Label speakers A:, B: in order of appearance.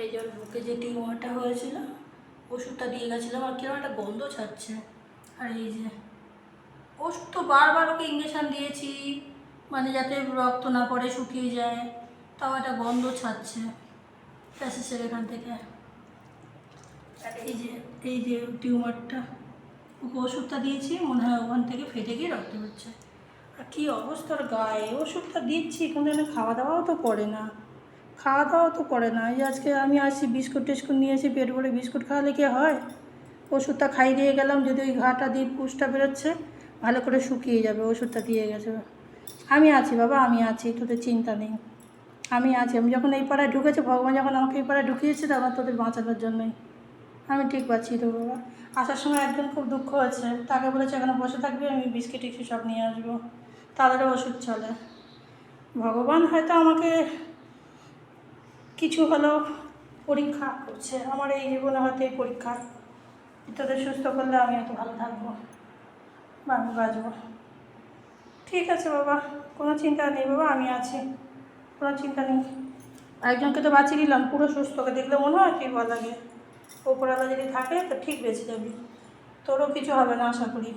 A: এই যে ওর বুকে যে টিউমারটা হয়েছিল ওষুধটা দিয়ে গেছিলাম, আর কিরকম একটা গন্ধ ছাড়ছে। আর এই যে ওষুধ তো বারবার ওকে ইঞ্জেকশান দিয়েছি, মানে যাতে রক্ত না পড়ে শুকিয়ে যায়, তাও একটা গন্ধ ছাড়ছে প্যাসেজের এখান থেকে। আর এই যে টিউমারটা, ওকে ওষুধটা দিয়েছি, মনে হয় ওখান থেকে ফেটে গিয়ে রক্ত হচ্ছে। আর কী অবস্থার গায়ে, ওষুধটা দিচ্ছি কিন্তু খাওয়া দাওয়াও তো করে না, খাওয়া দাওয়াও তো করে না। এই আজকে আমি আসি বিস্কুট টিস্কুট নিয়ে এসে পেট ভরে বিস্কুট খাওয়ালে কি হয়? ওষুধটা খাইয়ে দিয়ে গেলাম, যদি ওই ঘাটা দিয়ে পুষটা বেরোচ্ছে ভালো করে শুকিয়ে যাবে, ওষুধটা দিয়ে গেছে। আমি আছি বাবা, আমি আছি, তোদের চিন্তা নেই, আমি আছি। আমি যখন এই পাড়ায় ঢুকেছি, ভগবান যখন আমাকে এই পাড়ায় ঢুকিয়েছে তখন তোদের বাঁচানোর জন্যই। আমি ঠিক পাচ্ছি তো বাবা। আসার সময় একজন খুব দুঃখ হয়েছে, তাকে বলেছে এখানে বসে থাকবে, আমি বিস্কিট টিস্কিট সব নিয়ে আসবো, তাদেরও ওষুধ চলে। ভগবান হয়তো আমাকে কিছু হলেও পরীক্ষা করছে, আমার এই জীবনে হয়তো এই পরীক্ষা। তোদের সুস্থ করলে আমি এত ভালো থাকবো বা আমি বাঁচবো। ঠিক আছে বাবা, কোনো চিন্তা নেই বাবা, আমি আছি, কোনো চিন্তা নেই। একজনকে তো বাঁচিয়ে দিলাম পুরো সুস্থকে দেখলে মনে হয় কি বল লাগে, ওপরওয়ালা যদি থাকে তো ঠিক বেঁচে যাবি, তোরও কিছু হবে না আশা করি।